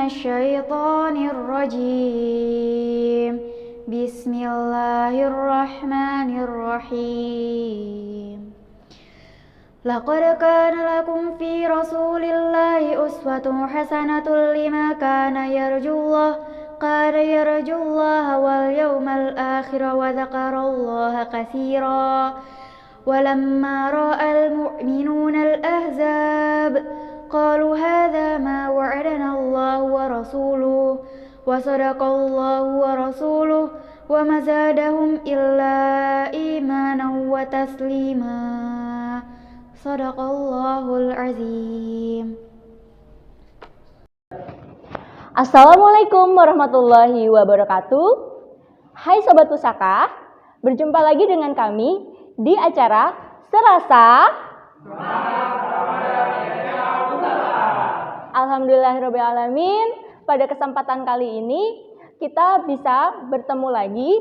الشيطان الرجيم بسم الله الرحمن الرحيم لقد كان لكم في رسول الله أسوة حسنة لمن كان يرجو الله واليوم الآخر وذكر الله كثيرا ولما رأى المؤمنون الأحزاب قالوا هذا ما وعدنا الله ورسوله وصدق الله ورسوله وما زادهم إلا إيمانا وتسليما صدق الله العظيم. Assalamualaikum warahmatullahi wabarakatuh. Hai Sobat Pusaka, berjumpa lagi dengan kami di acara Serasa Alhamdulillahirrabbilalamin. Pada kesempatan kali ini kita bisa bertemu lagi,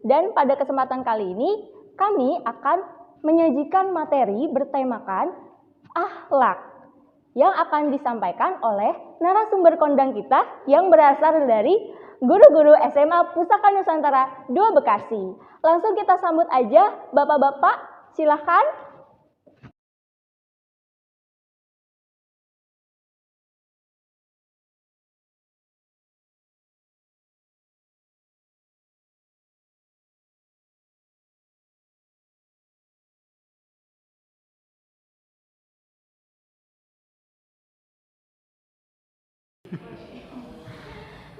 dan pada kesempatan kali ini kami akan menyajikan materi bertemakan akhlak yang akan disampaikan oleh narasumber kondang kita yang berasal dari guru-guru SMA Pusaka Nusantara 2 Bekasi. Langsung kita sambut aja Bapak-bapak, silahkan.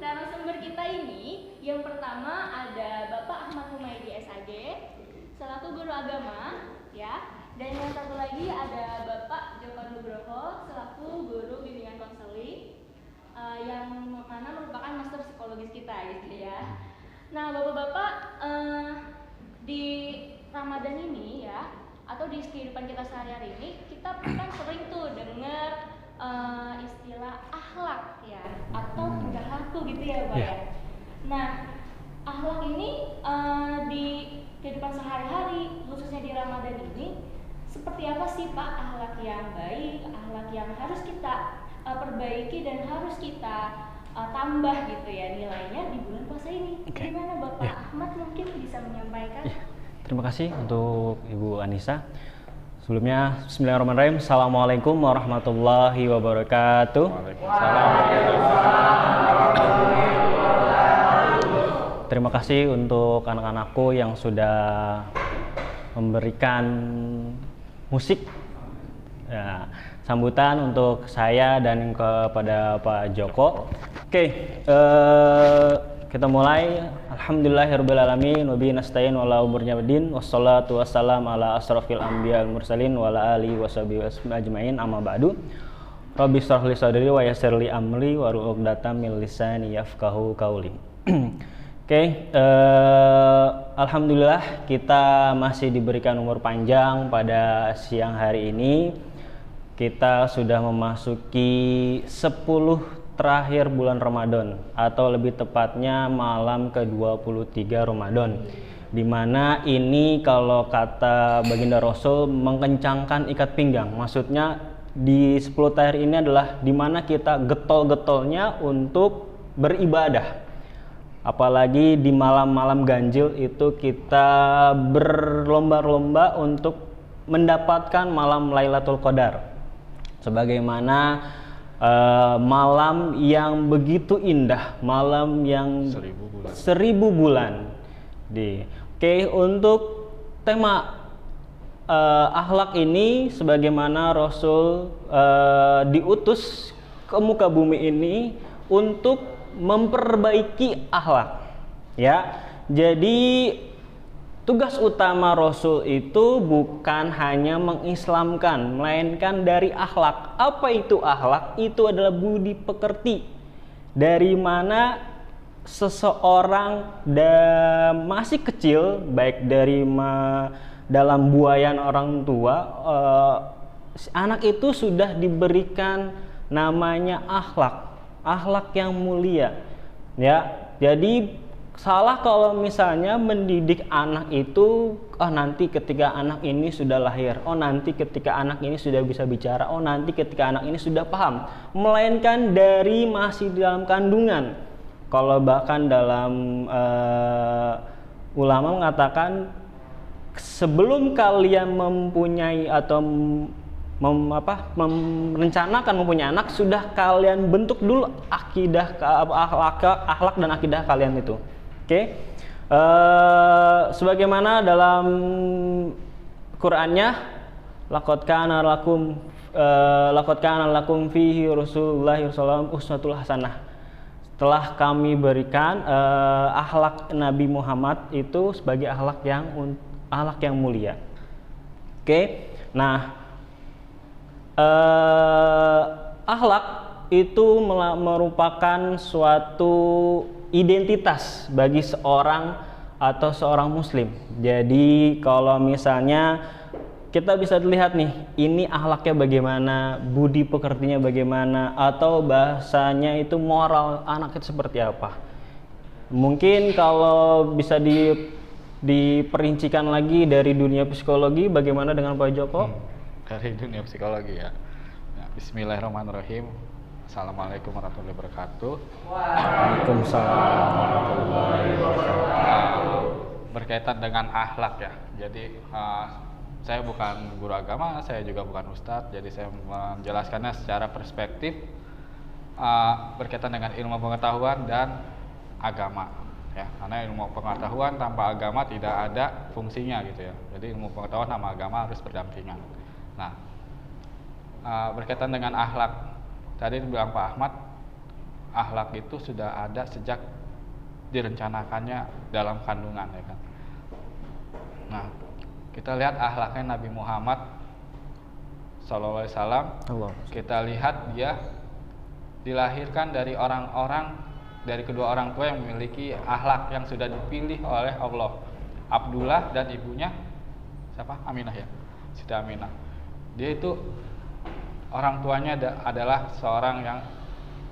Narasumber kita ini yang pertama ada Bapak Ahmad Humaydi SAG selaku guru agama, ya, dan yang satu lagi ada Bapak Joko Nugroho selaku guru bimbingan konseling, yang mana merupakan master psikologis kita, gitu ya. Nah, bapak-bapak, di Ramadan ini ya, atau di kehidupan kita sehari-hari ini, kita kan sering tuh dengar istilah akhlak ya, atau tingkah laku gitu ya, Pak ya. Nah, akhlak ini di kehidupan sehari-hari, khususnya di Ramadan ini, seperti apa sih Pak akhlak yang baik, akhlak yang harus kita perbaiki dan harus kita tambah gitu ya nilainya di bulan puasa ini? Gimana Bapak Ahmad mungkin bisa menyampaikan? Terima kasih untuk Ibu Anissa. Sebelumnya, bismillahirrahmanirrahim. Assalamualaikum warahmatullahi wabarakatuh. Terima kasih untuk anak-anakku yang sudah memberikan musik ya, sambutan untuk saya dan kepada Pak Joko. Kita mulai. Alhamdulillahirrabbilalamin wa bihi nasta'in wa la umurnya bidin wassalatu wassalam ala asrafil anbiya wal mursalin wa ala alihi washabihi ajmain amma ba'du. Rabbi shrah li sadri wa yassir li amri wa hlul 'uqdatam min lisani yafqahu qawli. Alhamdulillah kita masih diberikan umur panjang pada siang hari ini. Kita sudah memasuki 10 terakhir bulan Ramadan, atau lebih tepatnya malam ke-23 Ramadan, dimana ini kalau kata baginda Rasul mengencangkan ikat pinggang. Maksudnya di 10 terakhir ini adalah dimana kita getol-getolnya untuk beribadah, apalagi di malam-malam ganjil itu kita berlomba-lomba untuk mendapatkan malam Lailatul Qadar, sebagaimana malam yang begitu indah, malam yang 1000 bulan. Untuk tema akhlak ini, sebagaimana Rasul diutus ke muka bumi ini untuk memperbaiki akhlak, ya. Jadi tugas utama Rasul itu bukan hanya mengislamkan, melainkan dari akhlak. Apa itu akhlak? Itu adalah budi pekerti, dari mana seseorang masih kecil, baik dari dalam buayan orang tua, anak itu sudah diberikan namanya akhlak yang mulia, ya. Jadi salah kalau misalnya mendidik anak itu, oh nanti ketika anak ini sudah lahir, oh nanti ketika anak ini sudah bisa bicara, oh nanti ketika anak ini sudah paham, melainkan dari masih dalam kandungan. Kalau bahkan dalam ulama mengatakan sebelum kalian mempunyai atau merencanakan mempunyai anak, sudah kalian bentuk dulu akidah, akhlak dan akidah kalian itu. Oke. Sebagaimana dalam Qur'annya, laqad kana lakum fihi Rasulullahi sallallahu uswatul hasanah. Telah kami berikan akhlak Nabi Muhammad itu sebagai akhlak yang mulia. Oke. Nah, akhlak itu merupakan suatu identitas bagi seorang atau seorang muslim. Jadi kalau misalnya kita bisa lihat nih, ini akhlaknya bagaimana, budi pekertinya bagaimana, atau bahasanya itu moral anak itu seperti apa. Mungkin kalau bisa diperincikan lagi dari dunia psikologi, bagaimana dengan Pak Joko? Dari dunia psikologi ya. Bismillahirrahmanirrahim. Assalamualaikum warahmatullahi wabarakatuh. Waalaikumsalam warahmatullahi wabarakatuh. Berkaitan dengan akhlak ya. Jadi saya bukan guru agama, saya juga bukan ustadz. Jadi saya menjelaskannya secara perspektif berkaitan dengan ilmu pengetahuan dan agama. Ya, karena ilmu pengetahuan tanpa agama tidak ada fungsinya gitu ya. Jadi ilmu pengetahuan sama agama harus berdampingan. Nah, berkaitan dengan akhlak. Tadi bilang Pak Ahmad, akhlak itu sudah ada sejak direncanakannya dalam kandungan ya kan. Nah, kita lihat akhlaknya Nabi Muhammad sallallahu alaihi wasallam. Kita lihat dia dilahirkan dari orang-orang, dari kedua orang tua yang memiliki akhlak yang sudah dipilih oleh Allah. Abdullah dan ibunya siapa? Aminah ya. Siti Aminah. Dia itu orang tuanya adalah seorang yang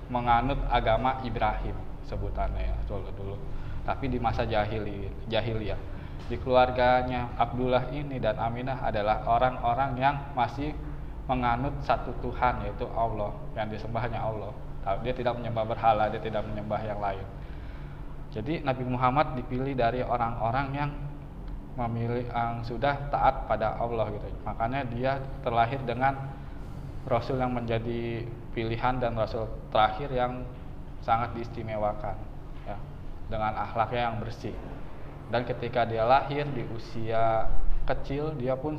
menganut agama Ibrahim sebutannya ya dulu. Tapi di masa jahiliyah, di keluarganya Abdullah ini dan Aminah adalah orang-orang yang masih menganut satu Tuhan, yaitu Allah, yang disembahnya Allah. Dia tidak menyembah berhala, dia tidak menyembah yang lain. Jadi Nabi Muhammad dipilih dari orang-orang yang yang sudah taat pada Allah gitu. Makanya dia terlahir dengan Rasul yang menjadi pilihan dan Rasul terakhir yang sangat diistimewakan ya, dengan akhlaknya yang bersih. Dan ketika dia lahir di usia kecil, dia pun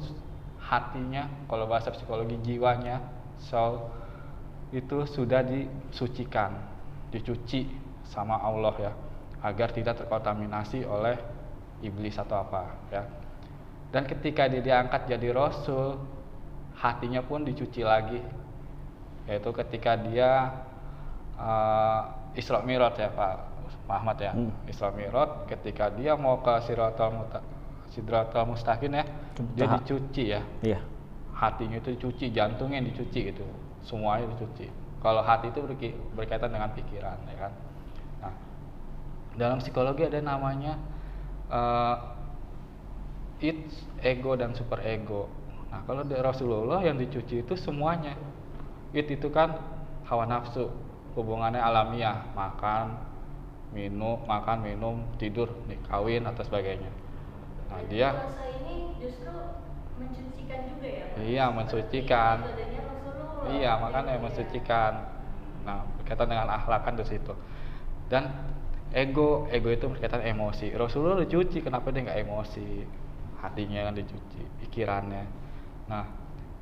hatinya, kalau bahasa psikologi jiwanya, soul, itu sudah disucikan, dicuci sama Allah ya, agar tidak terkontaminasi oleh iblis atau apa ya. Dan ketika dia diangkat jadi Rasul, hatinya pun dicuci lagi, yaitu ketika dia Isra Mi'raj ya Pak Ahmad ya. Isra Mi'raj ketika dia mau ke Sidratul Mustaqim ya, dia dicuci ya. Iya. Hatinya itu dicuci, jantungnya dicuci gitu, semuanya dicuci. Kalau hati itu berkaitan dengan pikiran ya kan. Nah, dalam psikologi ada namanya ego dan super ego. Nah, kalau dari Rasulullah yang dicuci itu semuanya. Itu kan hawa nafsu, hubungannya alamiah, makan, minum, tidur, kawin atau sebagainya. Nah, dia puasa ini justru mensucikan juga ya, Pak? Iya, mensucikan. Iya, makanya mensucikan. Nah, berkaitan dengan akhlakan di situ. Dan ego itu berkaitan emosi. Rasulullah dicuci, kenapa dia nggak emosi? Hatinya yang dicuci, pikirannya. Nah,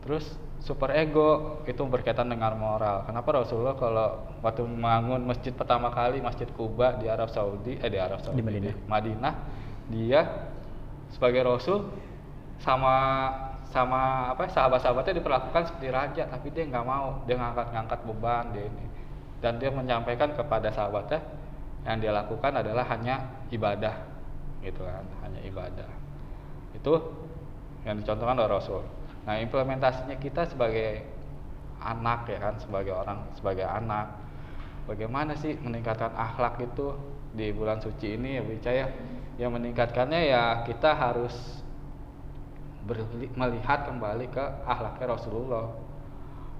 terus super ego itu berkaitan dengan moral. Kenapa Rasulullah kalau waktu membangun masjid pertama kali, Masjid Quba di Arab Saudi, di Madinah, dia sebagai Rasul sama sahabat-sahabatnya diperlakukan seperti raja, tapi dia nggak mau, dia ngangkat beban dia ini, dan dia menyampaikan kepada sahabatnya yang dia lakukan adalah hanya ibadah, gitu kan, hanya ibadah. Itu yang dicontohkan oleh Rasul. Nah, implementasinya kita sebagai anak ya kan, sebagai anak, bagaimana sih meningkatkan akhlak itu di bulan suci ini ya Bu Ica ya? Yang meningkatkannya ya kita harus melihat kembali ke akhlaknya Rasulullah,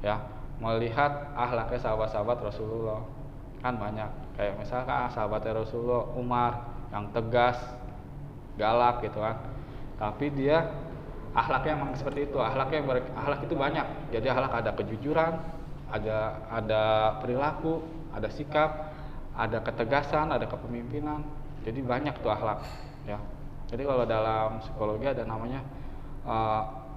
ya, melihat akhlaknya sahabat-sahabat Rasulullah. Kan banyak, kayak misalkan sahabatnya Rasulullah Umar yang tegas, galak gitu kan, tapi dia akhlaknya emang seperti itu. Akhlak itu banyak. Jadi akhlak ada kejujuran, ada perilaku, ada sikap, ada ketegasan, ada kepemimpinan. Jadi banyak tuh akhlak, ya. Jadi kalau dalam psikologi ada namanya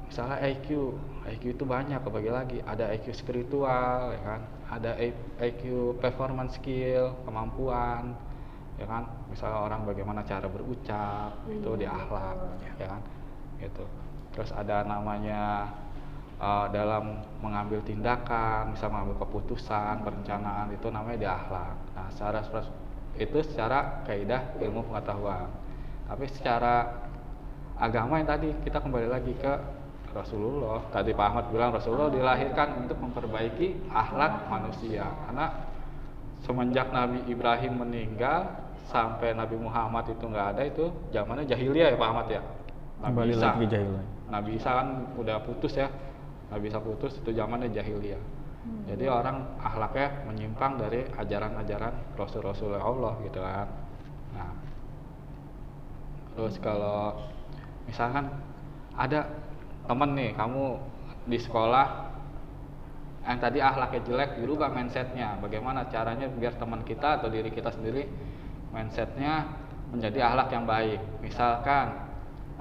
misalnya IQ itu banyak, kebagi lagi. Ada IQ spiritual, ya kan? Ada IQ performance skill, kemampuan, ya kan? Misalnya orang bagaimana cara berucap, itu di akhlak, ya kan? Gitu. Terus ada namanya dalam mengambil tindakan, bisa mengambil keputusan, perencanaan, itu namanya di akhlak. Nah, itu secara kaidah ilmu pengetahuan. Tapi secara agama yang tadi kita kembali lagi ke Rasulullah. Tadi Pak Ahmad bilang Rasulullah dilahirkan untuk memperbaiki akhlak manusia. Karena semenjak Nabi Ibrahim meninggal sampai Nabi Muhammad itu nggak ada, itu zamannya jahiliyah ya Pak Ahmad ya. Nabi Isa kan udah putus ya. Nabi Isa putus, itu zamannya jahiliyah. Jadi orang akhlaknya menyimpang dari ajaran-ajaran Rasul-Rasul Allah gitu kan. Nah, terus kalau misalkan ada temen nih, kamu di sekolah yang tadi akhlaknya jelek, dirubah mindsetnya. Bagaimana caranya biar teman kita atau diri kita sendiri mindsetnya menjadi akhlak yang baik. Misalkan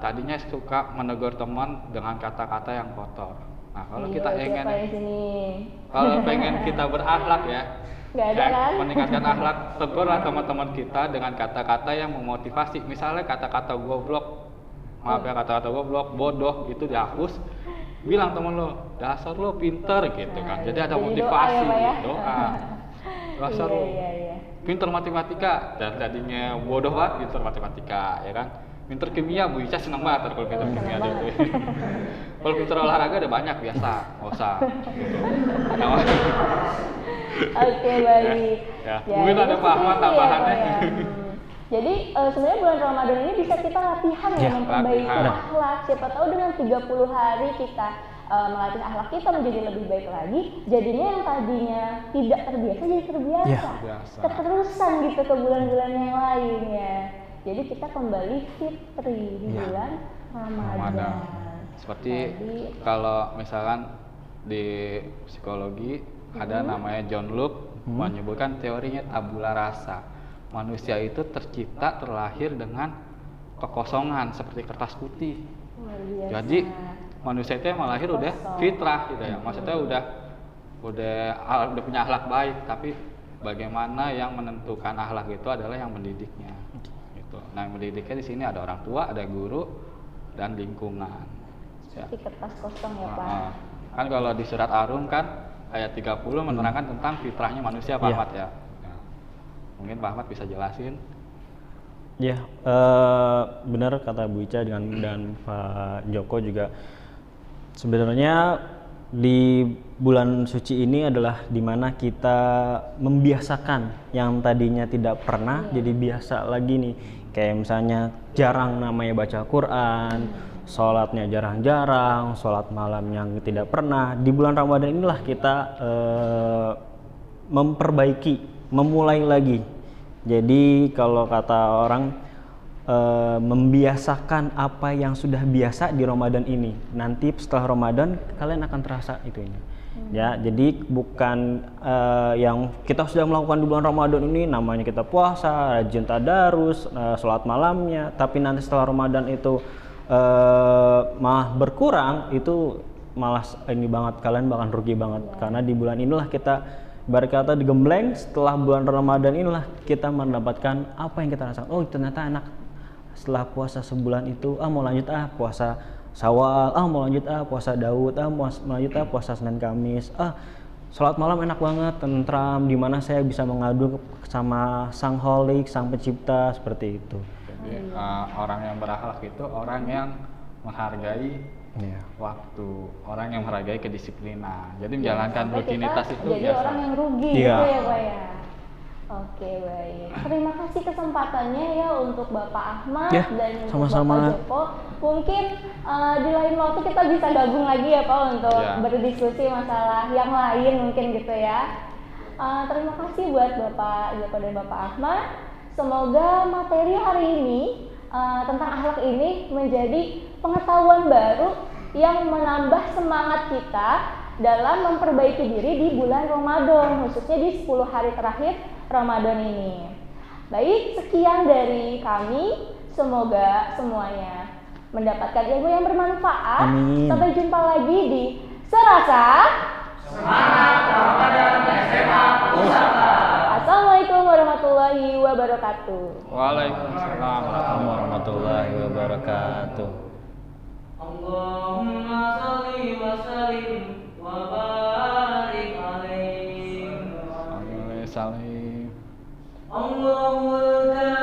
tadinya suka menegur teman dengan kata-kata yang kotor. Nah, kalau kita pengen kita berakhlak ya, meningkatkan akhlak, tegurlah teman-teman kita dengan kata-kata yang memotivasi. Misalnya kata-kata goblok, kata-kata goblok, bodoh, itu dihapus. Bilang temen lo, dasar lo pinter gitu kan. Jadi ada motivasi, doa. Dasar lo pinter matematika, dan tadinya bodoh banget pinter matematika, ya kan. Pinter kimia, Bu Ica seneng banget kalau pinter kimia gitu. Kalau pinter olahraga ada banyak, biasa, nggak usah. Oke, baik. Ya. Mungkin ada Pak Ahmad tambahannya. Jadi sebenarnya bulan Ramadan ini bisa kita latihan ya, memperbaiki akhlak. Siapa tahu dengan 30 hari kita melatih akhlak kita menjadi lebih baik lagi, jadinya yang tadinya tidak terbiasa jadi terbiasa. Keterusan gitu ke bulan-bulan yang lain ya. Jadi kita kembali fitri di bulan Ramadan. Seperti kalau misalkan di psikologi ada namanya John Locke menyebutkan teorinya tabula rasa. Manusia itu terlahir dengan kekosongan seperti kertas putih. Jadi manusia itu emang lahir udah fitrah gitu ya. Maksudnya udah punya akhlak baik, tapi bagaimana yang menentukan akhlak itu adalah yang mendidiknya. Gitu. Nah, yang mendidiknya di sini ada orang tua, ada guru, dan lingkungan. Seperti kertas kosong ya Pak. Kan kalau di surat Ar-Rum kan ayat 30 menerangkan tentang fitrahnya manusia Pak Ahmad ya. Mungkin Pak Ahmad bisa jelasin. Ya, benar kata Bu Ica dan Pak Joko juga. Sebenarnya di bulan suci ini adalah dimana kita membiasakan yang tadinya tidak pernah jadi biasa lagi nih. Kayak misalnya jarang namanya baca Quran, sholatnya jarang-jarang, sholat malam yang tidak pernah. Di bulan Ramadan inilah kita memperbaiki, memulai lagi. Jadi kalau kata orang membiasakan apa yang sudah biasa di Ramadan ini, nanti setelah Ramadan kalian akan terasa itu ini. Ya, jadi bukan yang kita sudah melakukan di bulan Ramadan ini namanya kita puasa, rajin tadarus, sholat malamnya, tapi nanti setelah Ramadan itu malah berkurang, itu malah ini banget, kalian bakal rugi banget. Karena di bulan inilah kita ibarat kata digembleng, setelah bulan Ramadan inilah kita mendapatkan apa yang kita rasakan. Oh, ternyata enak setelah puasa sebulan itu, mau lanjut puasa Syawal, mau lanjut puasa Daud, mau lanjut puasa Senin Kamis, sholat malam enak banget, tentram, dimana saya bisa mengadu sama Sang Holik, Sang Pencipta, seperti itu. Jadi orang yang berakhlak itu orang yang menghargai waktu, orang yang menghargai kedisiplinan. Jadi menjalankan rutinitas itu jadi biasa. Orang yang rugi gitu ya Pak ya. Oke, baik. Terima kasih kesempatannya ya untuk Bapak Ahmad Ya, dan untuk sama-sama. Bapak Joko. Mungkin di lain waktu kita bisa gabung lagi ya Pak untuk Ya. berdiskusi masalah yang lain mungkin gitu ya. Terima kasih buat Bapak Joko dan Bapak Ahmad. Semoga materi hari ini tentang akhlak ini menjadi pengetahuan baru yang menambah semangat kita dalam memperbaiki diri di bulan Ramadan, khususnya di 10 hari terakhir Ramadan ini. Baik, sekian dari kami. Semoga semuanya mendapatkan ilmu yang bermanfaat. Amin. Sampai jumpa lagi di Serasa Assalamualaikum warahmatullahi wabarakatuh. Waalaikumsalam Warahmatullahi wabarakatuh. Allahumma shalli wa sallim wa barik alaihi. warahmatullahi wabarakatuh. Allahumma